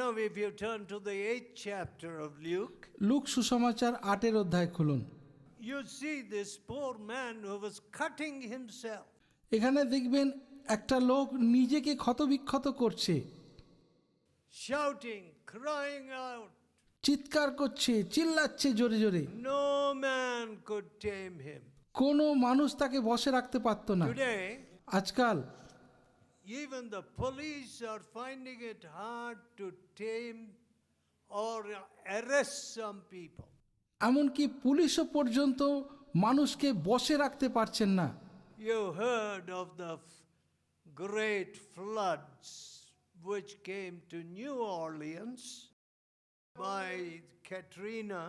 Now, if you turn to the 8th chapter of Luke, Luke সুসমাচার 8 অধ্যায় খুলুন। you see this poor man who was cutting himself. এখানে দেখবেন একটা লোক নিজেকে ক্ষতবিক্ষত করছে, Shouting, crying out. চিৎকার করছে, চিল্লাচ্ছে জোরে জোরে। No man could tame him. কোনো মানুষ তাকে বশে রাখতে পারত না। Today, আজকাল even the police are finding it hard to tame or arrest some people. এমনকি পুলিশও পর্যন্ত মানুষকে বশে রাখতে পারছেন না। You heard of the great floods which came to New Orleans by Katrina.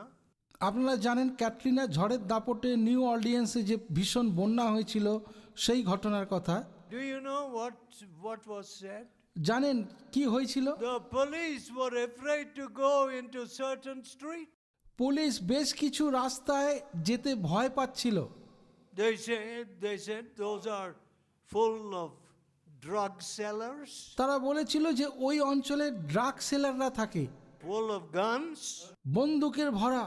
আপনারা জানেন ক্যাটরিনা ঝড়ের দাপটে নিউ অর্লিয়েন্সে যে ভীষণ বন্যা হয়েছিল সেই ঘটনার কথা। Do you know what was said? জানেন কি হয়েছিল? The police were afraid to go into certain streets. Police বেশ কিছু রাস্তায় যেতে ভয় পাচ্ছিল। They said those are full of drug sellers, তারা বলেছিল যে ওই অঞ্চলে ড্রাগ সেলাররা থাকে, full of guns. বন্দুকের ভরা।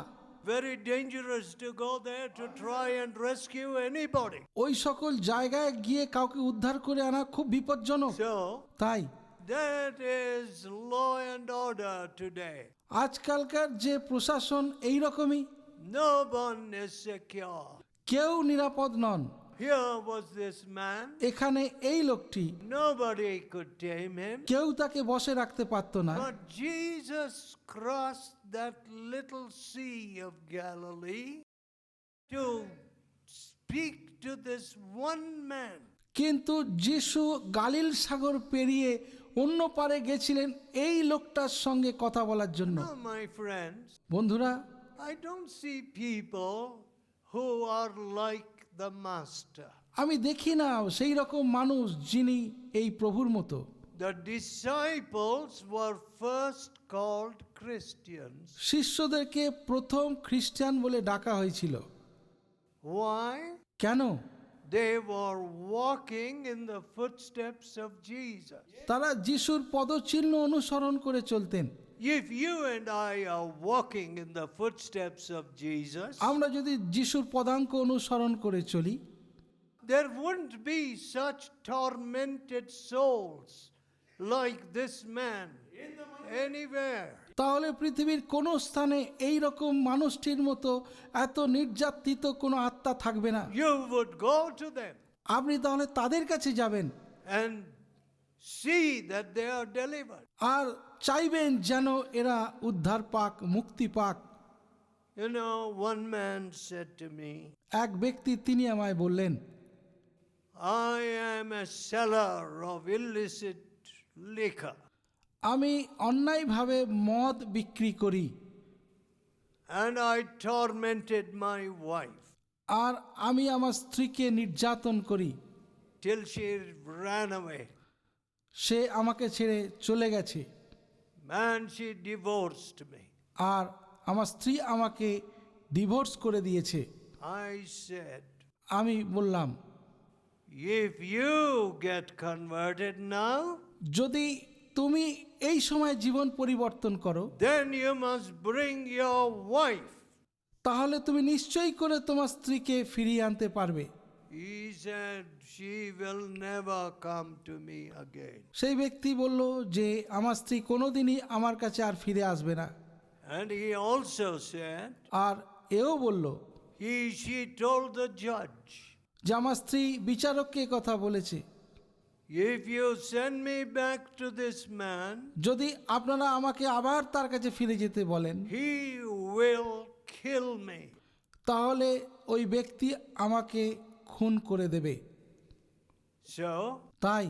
Very dangerous to go there to try and rescue anybody. ওই সকল জায়গায় গিয়ে কাউকে উদ্ধার করে আনা খুব বিপজ্জনক। So তাই that is law and order today. আজকালকার যে প্রশাসন এই রকমই, No one is secure. কেউ নিরাপদ নন। Here was this man. এখানে এই লোকটি, Nobody could tame him. কেউ তাকে বশে রাখতে পারত না। But Jesus crossed that little sea of Galilee to speak to this one man. কিন্তু যিশু গালিল সাগর পেরিয়ে অন্য পারে গেছিলেন এই লোকটার সঙ্গে কথা বলার জন্য। Now, my friends, বন্ধুরা, I don't see people who are like the Master. আমি দেখি না সেই রকম মানুষ যিনি এই প্রভুর মতো। The disciples were first called Christians. শিষ্যদেরকে প্রথম খ্রিস্টান বলে ডাকা হয়েছিল। Why? কেন? They were walking in the footsteps of Jesus. তারা যিশুর পদচিহ্ন অনুসরণ করে চলতেন। If you and I are walking in the footsteps of Jesus, আমরা যদি যিশুর পদাঙ্ক অনুসরণ করে চলি, there wouldn't be such tormented souls like this man anywhere. তাহলে পৃথিবীর কোন স্থানে এই রকম মানুষটির মতো এত নির্যাতিত কোনো আত্মা থাকবে না। You would go to them আপনি তাহলে তাদের কাছে যাবেন and see that they are delivered. আর চাইবেন যেন এরা উদ্ধার পাক, মুক্তি পাক। You know, one man said to me, এক ব্যক্তি তিনি আমায় বললেন, I am a seller of illicit liquor. আমি অন্যায়ভাবে মদ বিক্রি করি And I tormented my wife আর আমি আমার স্ত্রীকে নির্যাতন করি till she ran away. সে আমাকে ছেড়ে চলে গেছে Man, she divorced me. আর আমার স্ত্রী আমাকে ডিভোর্স করে দিয়েছে। I said, আমি বললাম, if you get converted now, যদি তুমি এই সময় জীবন পরিবর্তন করো, then you must bring your wife. তাহলে তুমি নিশ্চয়ই করে তোমার স্ত্রীকে ফিরিয়ে আনতে পারবে। He said, she will never come to me again. সেই ব্যক্তি বলল যে আমার স্ত্রী কোনোদিনই আমার কাছে আর ফিরে আসবে না। And he also said, আর এও বলল, she told the judge, যে আমার স্ত্রী বিচারককে কথা বলেছে, if you send me back to this man, যদি আপনারা আমাকে আবার তার কাছে ফিরে যেতে বলেন, he will kill me. তাহলে ওই ব্যক্তি আমাকে খুন করে দেবে। So, তাই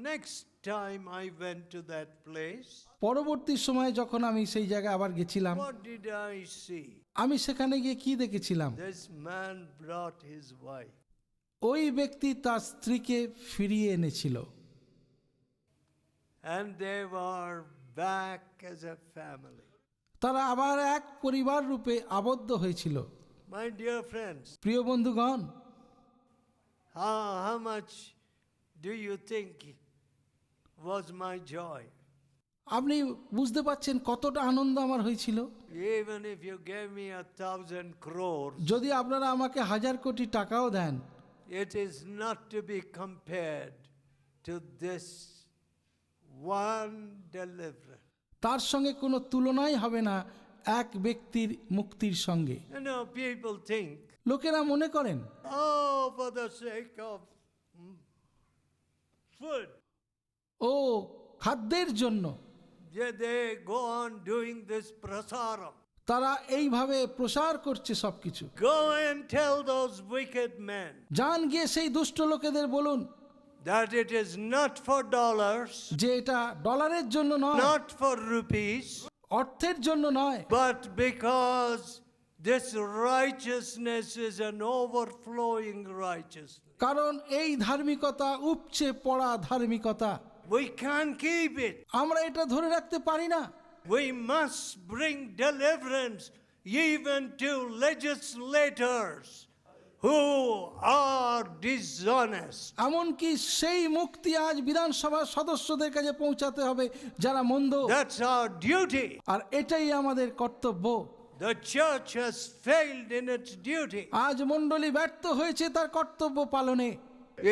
next time I went to that place, পরবর্তী সময়ে যখন আমি সেই জায়গায় আবার গেছিলাম, what did I see? আমি সেখানে গিয়ে কি দেখেছিলাম? This man brought his wife. ওই ব্যক্তি তার স্ত্রীকে ফিরিয়ে এনেছিল And they were back as a family. তারা আবার এক পরিবার রূপে আবদ্ধ হয়েছিল। My dear friends, প্রিয় বন্ধুগণ, how much do you think was my joy? আপনি বুঝতে পারছেন কতটা আনন্দ আমার হয়েছিল। Even if you gave me 1,000 crores, যদি আপনারা আমাকে 1000 কোটি টাকাও দেন, it is not to be compared to this one deliverance. তার সঙ্গে কোনো তুলনাই হবে না এক ব্যক্তির মুক্তির সঙ্গে। You know, people think, লোকেরা মনে করেন oh, for the sake of food, ও খাদ্যের জন্য they go on doing this prasaram. তারা এইভাবে প্রসার করছে সবকিছু। Go and tell those wicked men যান গিয়ে সেই দুষ্ট লোকেদের বলুন that it is not for dollars, যে এটা ডলারের জন্য নয়, not for rupees, অর্থের জন্য নয়, but because this righteousness is an overflowing righteousness. কারণ এই ধার্মিকতা উপচে পড়া ধার্মিকতা। We can't keep it. আমরা এটা ধরে রাখতে পারি না। We must bring deliverance even to legislators who are dishonest. এমনকি সেই মুক্তি আজ বিধানসভার সদস্যদের কাছে পৌঁছাতে হবে যারা মন্দ। That's our duty. আর এটাই আমাদের কর্তব্য। The church has failed in its duty. আজ মণ্ডলী ব্যর্থ হয়েছে তার কর্তব্য পালনে।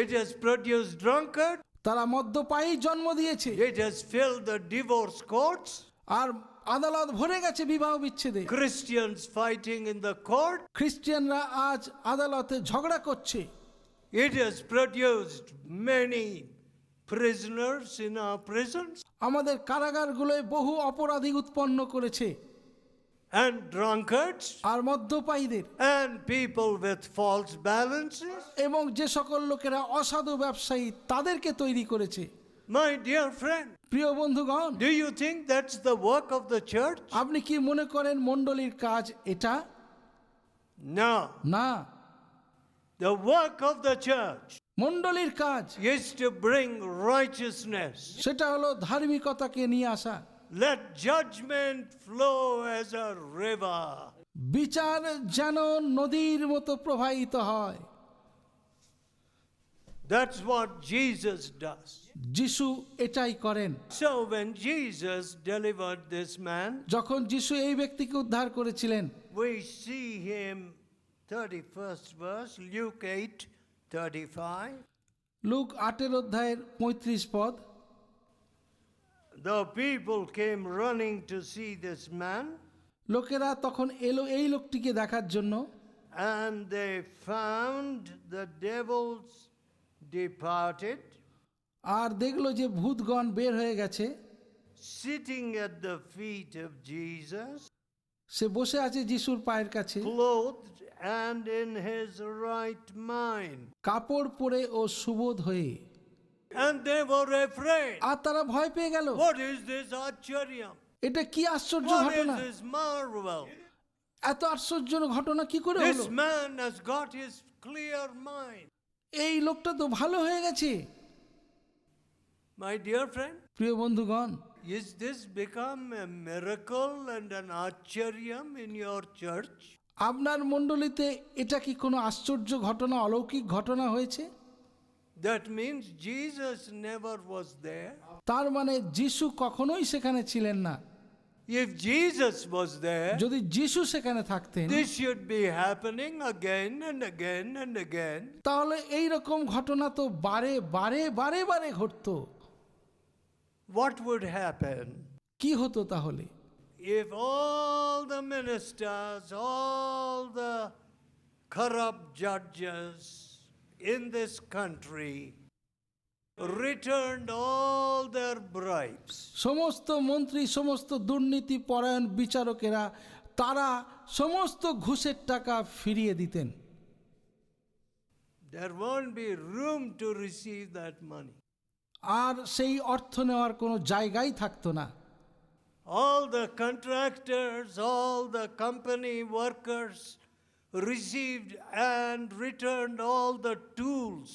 It has produced drunkards. তারা মদ্যপায়ী জন্ম দিয়েছে, It has filled the divorce courts. আর আদালত ভরে গেছে বিবাহ বিচ্ছেদে। Christians fighting in the court. খ্রিস্টানরা আজ আদালতে ঝগড়া করছে। It has produced many prisoners in our prisons আমাদের কারাগারগুলোয় বহু অপরাধী উৎপন্ন করেছে, and drunkards R মদ্যপায়ীদের and people with false balances. এবং যে সকল লোকেরা অসাধু ব্যবসায়ী তাদেরকে তৈরি করেছে। My dear friend, প্রিয় বন্ধুগণ, do you think that's the work of the church? আপনি কি মনে করেন মণ্ডলীর কাজ এটা? No. না, The work of the church মণ্ডলীর কাজ is to bring righteousness. সেটা হলো ধার্মিকতাকে নিয়ে আসা। Let judgment flow as a river. বিচার যেন নদীর মতো প্রবাহিত হয়। That's what Jesus does. যিশু এটাই করেন। So when Jesus delivered this man, যখন যিশু এই ব্যক্তিকে উদ্ধার করেছিলেন, we see him 31st verse, Luke 8:35. Look 8 অধ্যায়ের 35 পদ। The people came running to see this man, লোকেরা তখন এলো এই লোকটিকে দেখার জন্য, and they found the devils departed, আর দেখলো যে ভূতগণ বের হয়ে গেছে। sitting at the feet of Jesus, সে বসে আছে যিশুর পায়ের কাছে, clothed and in his right mind. কাপড় পরে ও সুবোধ হয়ে। And they were afraid. আর তারা ভয় পেয়ে গেল। What is this Acharyam? এটা কি আশ্চর্য What is ঘটনা! this marvel? এত আশ্চর্য ঘটনা কি করে হলো! This man has got his clear mind. এই লোকটা তো ভালো হয়ে গেছে। My dear friend, প্রিয় বন্ধুগণ, is this become a miracle and an Acharyam in your church? আপনার মণ্ডলীতে এটা কি কোনো আশ্চর্য ঘটনা, অলৌকিক ঘটনা হয়েছে? That means Jesus never was there. তার মানে যিশু কখনোই সেখানে ছিলেন না। If Jesus was there, যদি যিশু সেখানে থাকতেন, this should be happening again and again and again. তাহলে এই রকম ঘটনা তো বারে বারে বারে বারে ঘটতো। What would happen কি হতো তাহলে? if all the ministers, all the corrupt judges in this country returned all their bribes? সমস্ত মন্ত্রী, সমস্ত দুর্নীতি পরায়ণ বিচারকেরা তারা সমস্ত ঘুষের টাকা ফিরিয়ে দিতেন। There won't be room to receive that money. আর সেই অর্থ নেওয়ার কোনো জায়গাই থাকতো না। All the contractors, all the company workers received and returned all the tools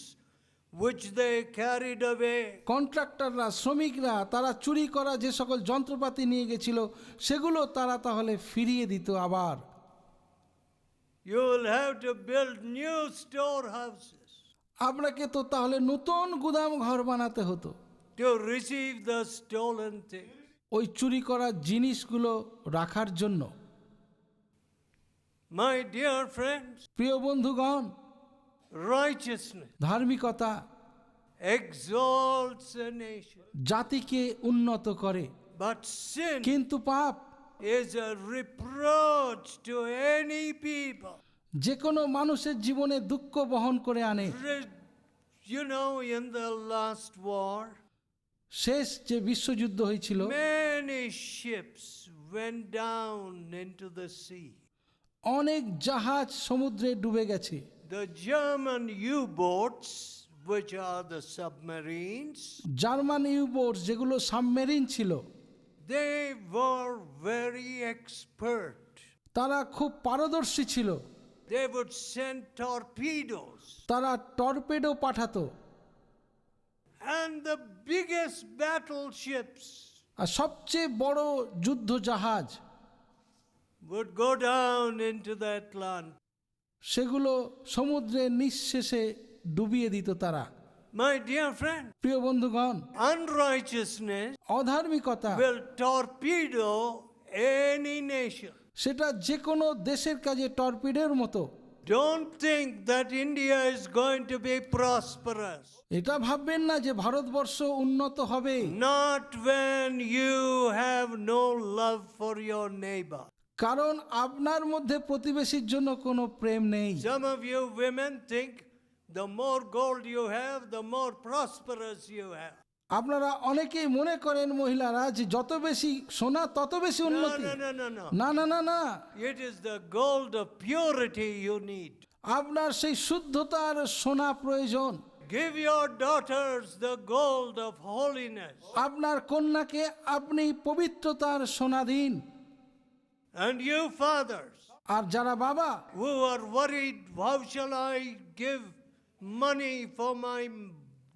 which they carried away. কন্ট্রাক্টররা, শ্রমিকরা তারা চুরি করা যে সকল যন্ত্রপাতি নিয়ে গেছিল সেগুলো তারা তাহলে ফিরিয়ে দিত আবার। You will have to build new storehouses আপনাকে তো তাহলে নতুন গুদাম ঘর বানাতে হতো to receive the stolen things. ওই চুরি করা জিনিসগুলো রাখার জন্য। My dear friends, প্রিয় বন্ধুগণ, righteousness ধার্মিকতা exalts a nation, জাতিকে উন্নত করে, but sin কিন্তু পাপ is a reproach to any people. যে কোনো মানুষের জীবনে দুঃখ বহন করে আনে। You know, in the last war, শেষ যে বিশ্বযুদ্ধ হয়েছিল, many ships went down into the sea. অনেক জাহাজ সমুদ্রে ডুবে গেছে। The German U-boats, which are the submarines, German U boat যেগুলো সাবমেরিন ছিল, they were very expert. তারা খুব পারদর্শী ছিল। They would send torpedoes, তারা টর্পেডো পাঠাতো, and the biggest battleships আর সবচেয়ে বড় যুদ্ধ জাহাজ would go down into the Atlantic. সেগুলো সমুদ্রে নিঃশেষে ডুবিয়ে দিত তারা। My dear friend, প্রিয় বন্ধুগণ, unrighteousness অধার্মিকতা will torpedo any nation. সেটা যে কোনো দেশের কাজে টর্পিডোর মতো। Don't think that India is going to be prosperous. এটা ভাববেন না যে ভারতবর্ষ উন্নত হবে, Not when you have no love for your neighbor. কারণ আপনার মধ্যে প্রতিবেশীর জন্য কোনো প্রেম নেই। Some of you women think the more gold you have, the more prosperous you have. আপনারা অনেকেই মনে করেন মহিলারা যে যত বেশি সোনা তত বেশি No, উন্নতি। no, no, no, no. না না না না, It is the gold of purity you need. আপনার সেই শুদ্ধতার সোনা প্রয়োজন। Give your daughters the gold of holiness. আপনার কন্যাকে আপনি পবিত্রতার সোনা দিন। And you fathers আর যারা বাবা who are worried, how shall I give money for my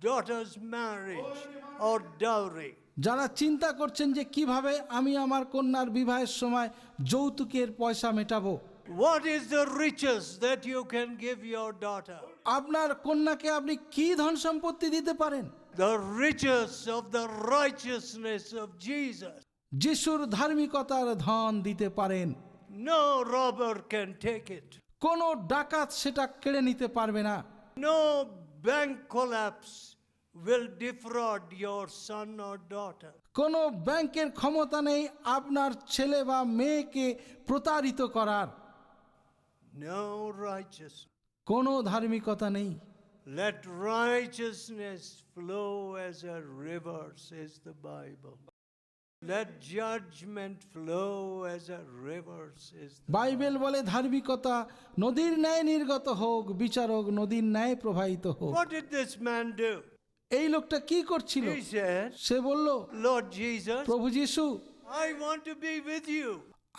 daughter's marriage or dowry? যারা চিন্তা করছেন যে কিভাবে আমি আমার কন্যার বিবাহের সময় যৌতুকের পয়সা মেটাবো, What is the riches that you can give your daughter? আপনার কন্যাকে আপনি কি ধন সম্পত্তি দিতে পারেন? The riches of the righteousness of Jesus. যিশুর ধার্মিকতার ধন দিতে পারেন। No robber can take it. কোনো ডাকাত সেটা কেড়ে নিতে পারবে না। No bank collapse will defraud your son or daughter. কোনো ব্যাংকের ক্ষমতা নেই আপনার ছেলে বা মেয়েকে প্রতারিত করার। No righteousness. কোনো ধার্মিকতা নেই। Let righteousness flow as a river, says the Bible. Let judgment flow as a river, says the Bible বলে ধার্মিকতা নদীর ন্যায় নির্গত হোক, বিচারক নদীর ন্যায় প্রবাহিত হোক। What did this man do? এই লোকটা কি করছিল? He said, সে বলল, Lord Jesus, প্রভু যিশু, I want to be with you.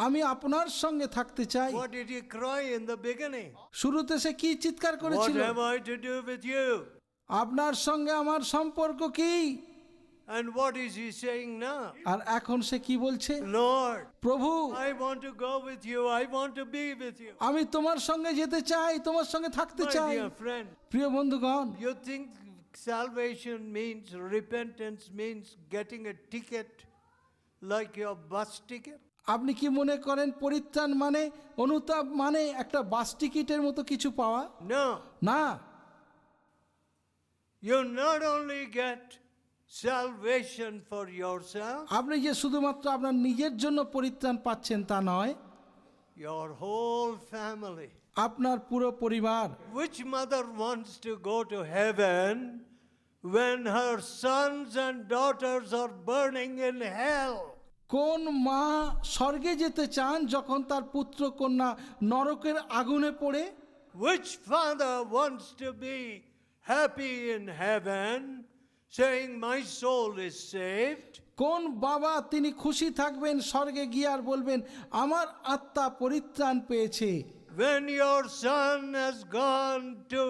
আমি আপনার সঙ্গে থাকতে চাই। What did he cry in the beginning? শুরুতে সে কি চিৎকার What করেছিল? have I to do with you? আপনার সঙ্গে আমার সম্পর্ক কি? And what is he saying now? আর এখন সে কি বলছে? Lord, প্রভু, I want to go with you. I want to be with you. আমি তোমার সঙ্গে যেতে চাই, তোমার সঙ্গে থাকতে My চাই। dear friend, প্রিয় বন্ধুগণ, you think salvation means, repentance means getting a ticket like your bus ticket? আপনি কি মনে করেন পরিত্রাণ মানে, অনুতাপ মানে একটা বাস টিকিটের মতো কিছু পাওয়া? No. না, You not only get salvation for yourself, আপনি যে শুধুমাত্র আপনার নিজের জন্য পরিত্রাণ পাচ্ছেন তা নয়, your whole family. আপনার পুরো পরিবার। Which mother wants to go to heaven when her sons and daughters are burning in hell? কোন মা স্বর্গে যেতে চান যখন তার পুত্র কন্যা নরকের আগুনে পড়ে? Which father wants to be happy in heaven, saying, my soul is saved? কোন বাবা তিনি খুশি থাকবেন স্বর্গে গিয়ে আর বলবেন আমার আত্মা পরিত্রাণ পেয়েছে, When your son has gone to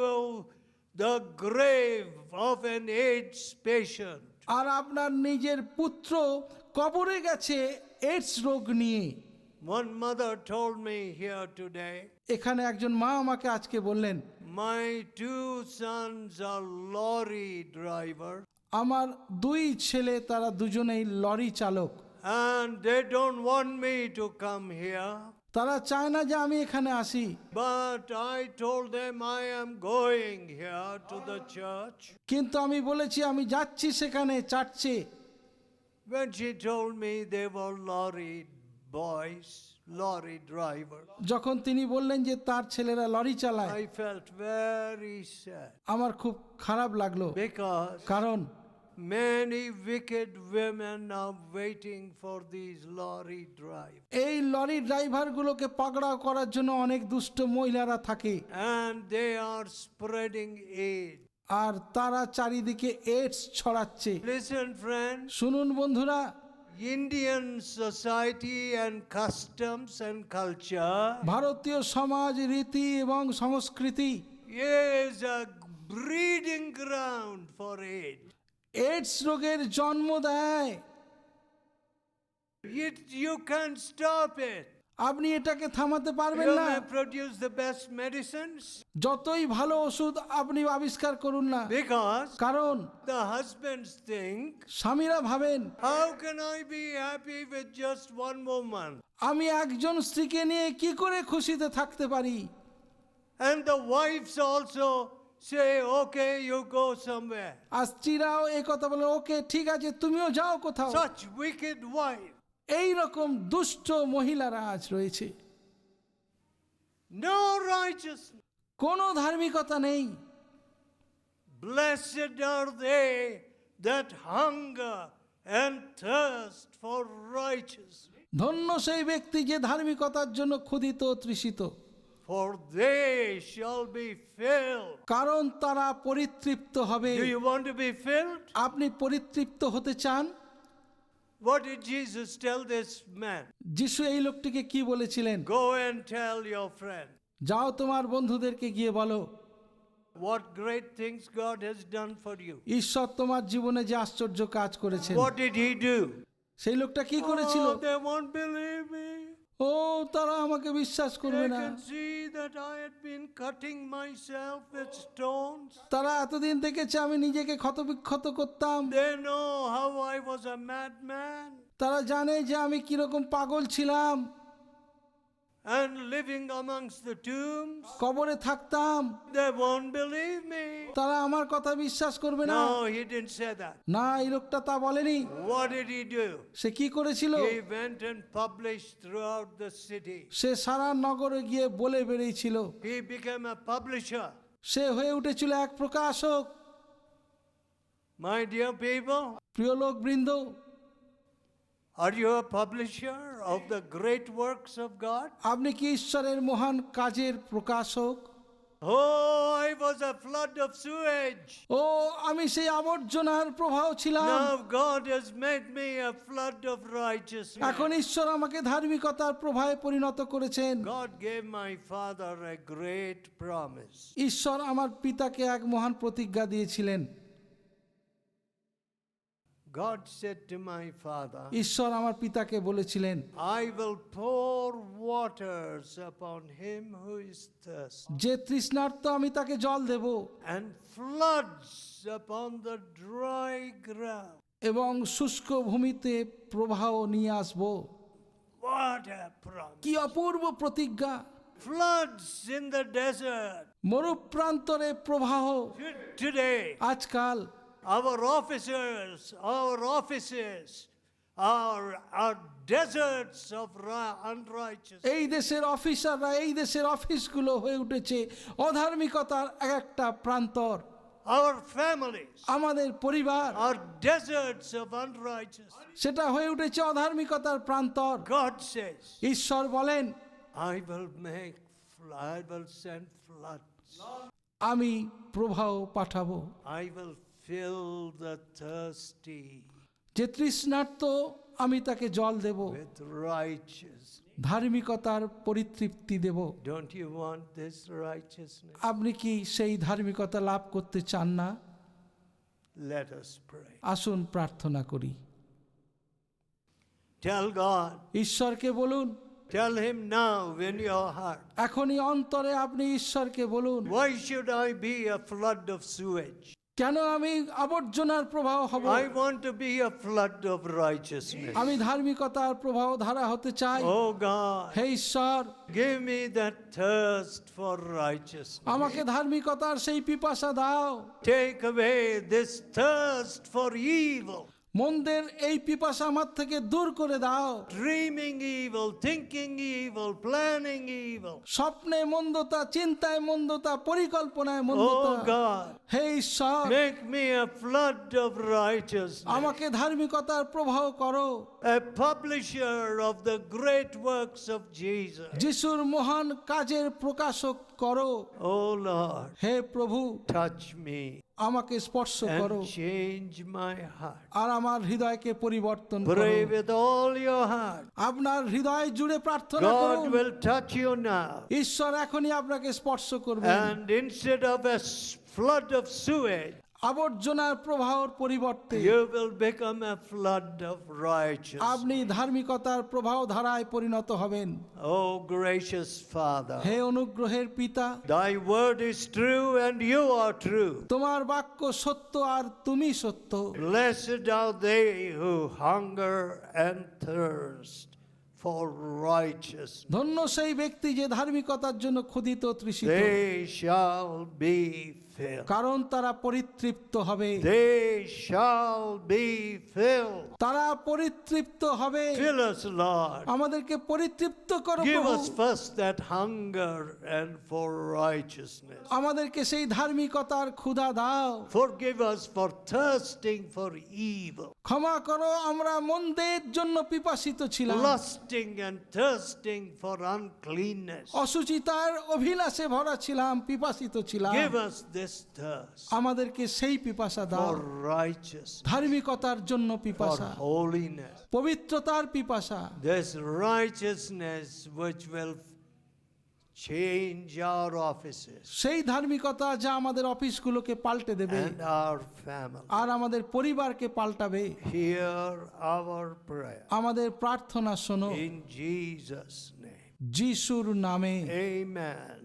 the grave of an AIDS patient? আর আপনার নিজের পুত্র কবরে গেছে এইডস রোগ নিয়ে? One mother told me here today, এখানে একজন মা আমাকে আজকে বললেন, my two sons are lorry drivers, আমার দুই ছেলে তারা দুজনেই লরি চালক, and they don't want me to come here. তারা চায় না যে আমি এখানে আসি, But I told them I am going here to the church. কিন্তু আমি বলেছি আমি যাচ্ছি সেখানে চার্চে। When she told me they were lorry boys, lorry driver, যখন তিনি বললেন যে তার ছেলেরা লরি চালায়, I felt very sad আমার খুব খারাপ লাগলো, because কারণ many wicked women are waiting for these lorry drivers. এই লরি ড্রাইভারগুলোকে পাকড়াও করার জন্য অনেক দুষ্ট মহিলারা থাকে, And they are spreading AIDS. আর তারা চারিদিকে এইডস ছড়াচ্ছে। Listen, friends, শুনুন বন্ধুরা, Indian society and customs and culture ভারতীয় সমাজ, রীতি এবং সংস্কৃতি is a breeding ground for AIDS. AIDS রোগের জন্ম দেয়। You can't stop it. আপনি এটাকে থামাতে পারবেন You না, may produce the best medicines যতই ভালো ওষুধ আপনি আবিষ্কার করুন না, because কারণ the husbands think, স্বামীরা ভাবেন how can I be happy with just one woman? আমি একজন স্ত্রীকে নিয়ে কি করে খুশিতে থাকতে পারি। And the wives also say, okay, you go somewhere. আর স্ত্রীরাও এই কথা বলে, ওকে ঠিক আছে তুমিও যাও কোথাও। Such wicked wife. এই রকম দুষ্ট মহিলারা আজ রয়েছে, No righteousness. কোনো ধার্মিকতা নেই। Blessed are they that hunger and thirst for righteousness, ধন্য সেই ব্যক্তি যে ধার্মিকতার জন্য ক্ষুধিত তৃষিত, for they shall be filled. কারণ তারা পরিতৃপ্ত হবে। Do you want to be filled? আপনি পরিতৃপ্ত হতে চান? What did Jesus tell this man? যিশু এই লোকটিকে কি বলেছিলেন? Go and tell your friend যাও তোমার বন্ধুদেরকে গিয়ে বলো what great things God has done for you. ঈশ্বর তোমার জীবনে যে আশ্চর্য কাজ করেছেন। What did he do? সেই লোকটা কি করেছিল? Oh, they won't believe me. ও তারা আমাকে বিশ্বাস করবে They না। can see that I had been cutting myself with stones. তারা এতদিন দেখেছে আমি নিজেকে ক্ষতবিক্ষত করতাম। They know how I was a madman তারা জানে যে আমি কিরকম পাগল ছিলাম, and living amongst the tombs. কবরে থাকতাম। They won't believe me. তারা আমার কথা বিশ্বাস করবে না। No, he didn't say that. না, এই লোকটা তা বলেনি। What did he do? সে কি করেছিল? He went and published throughout the city. সে সারা নগরে গিয়ে বলে বেরিয়েছিল। He became a publisher. সে হয়ে উঠেছিল এক প্রকাশক। My dear people, প্রিয় লোক বৃন্দ, are you a publisher of the great works of God? আপনি কি ঈশ্বরের মহান কাজের প্রকাশক? Oh, I was a flood of sewage. ও আমি সেই আবর্জনার প্রবাহ ছিলাম। Now God has made me a flood of righteousness. এখন ঈশ্বর আমাকে ধার্মিকতার প্রবাহে পরিণত করেছেন। God gave my father a great promise. ঈশ্বর আমার পিতাকে এক মহান প্রতিজ্ঞা দিয়েছিলেন। God said to my father, ঈশ্বর আমার পিতাকে বলেছিলেন, I will pour waters upon him who is thirsty, যে তৃষ্ণার্ত আমি তাকে জল দেব and floods upon the dry ground. এবং শুষ্ক ভূমিতে প্রবাহ নিয়ে আসব। What a promise. কি অপূর্ব প্রতিজ্ঞা! Floods in the desert. মরুপ্রান্তরে প্রবাহ। Today, আজকাল our offices are deserts of unrighteousness. এই দেশের অফিসাররা, এই দেশের অফিসগুলো হয়ে উঠেছে অধার্মিকতার একটা প্রান্তর। Our families আমাদের পরিবার are deserts of unrighteousness. সেটা হয়ে উঠেছে অধার্মিকতার প্রান্তর। God says, ঈশ্বর বলেন, I will send floods. আমি প্রবাহ পাঠাবো। I will fill the thirsty যে তৃষ্ণার্ত আমি তাকে জল দেব, with righteousness. ধার্মিকতার পরিতৃপ্তি দেব। Don't you want this righteousness? আপনি কি সেই ধার্মিকতা লাভ করতে চান না? Let us pray. আসুন প্রার্থনা করি। Tell God, ঈশ্বরকে বলুন, tell him now in your heart, এখনই অন্তরে আপনি ঈশ্বরকে বলুন, why should I be a flood of sewage? কেন আমি আবর্জনার প্রবাহ হব? I want to be a flood of righteousness. আমি ধার্মিকতার প্রবাহ ধারা হতে চাই। Oh God, হে ঈশ্বর, give me that thirst for righteousness. আমাকে ধার্মিকতার সেই পিপাসা দাও। Take away this thirst for evil, মন্দের এই পিপাসা আমার থেকে দূর করে দাও। dreaming evil, thinking evil, planning evil. স্বপ্নে মন্দতা, চিন্তায় মন্দতা, পরিকল্পনায় মন্দতা। Oh God, হে ঈশ্বর, make me a flood of righteousness, আমাকে ধার্মিকতার প্রবাহ করো। a publisher of the great works of Jesus. যিশুর মহান কাজের প্রকাশক করো। Oh Lord, হে প্রভু, touch me আমাকে স্পর্শ করো and change my heart. আর আমার হৃদয়কে পরিবর্তন করো। Pray with all your heart. আপনার হৃদয় জুড়ে প্রার্থনা God করুন। will touch you now. ঈশ্বর এখনই আপনাকে স্পর্শ করবেন। And instead of a flood of sewage, আবর্জনার প্রবাহর পরিবর্তে you will become a flood of righteousness. আপনি ধার্মিকতার প্রবাহ ধারায় পরিণত হবেন। Oh gracious Father, হে অনুগ্রহের পিতা, thy word is true and you are true. তোমার বাক্য সত্য আর তুমি সত্য। Blessed are they who hunger and thirst for righteousness. ধন্য সেই ব্যক্তি যে ধার্মিকতার জন্য ক্ষুধিত তৃষিত, They shall be filled. কারণ তারা পরিতৃপ্ত হবে। They shall be filled. তারা পরিতৃপ্ত হবে। Fill us, Lord. আমাদেরকে পরিতৃপ্ত করো Give প্রভু। us first that hunger and for righteousness. আমাদেরকে সেই ধার্মিকতার ক্ষুধা দাও। Forgive us for thirsting for evil, ক্ষমা করো, আমরা মন্দের জন্য পিপাসিত ছিলাম, lusting and thirsting for uncleanness. অসুচিতার অভিলাষে ভরা ছিলাম, পিপাসিত ছিলাম। Give us this thirst আমাদেরকে সেই পিপাসা দাও, for righteousness, ধার্মিকতার জন্য for পিপাসা, holiness. পবিত্রতার পিপাসা। This righteousness which will change our offices সেই ধার্মিকতা যা আমাদের অফিসগুলোকে পাল্টে দেবে and our family. আর আমাদের পরিবারকে পাল্টাবে। Hear our prayer আমাদের প্রার্থনা শোনো in Jesus' name. যিশুর নামে, Amen.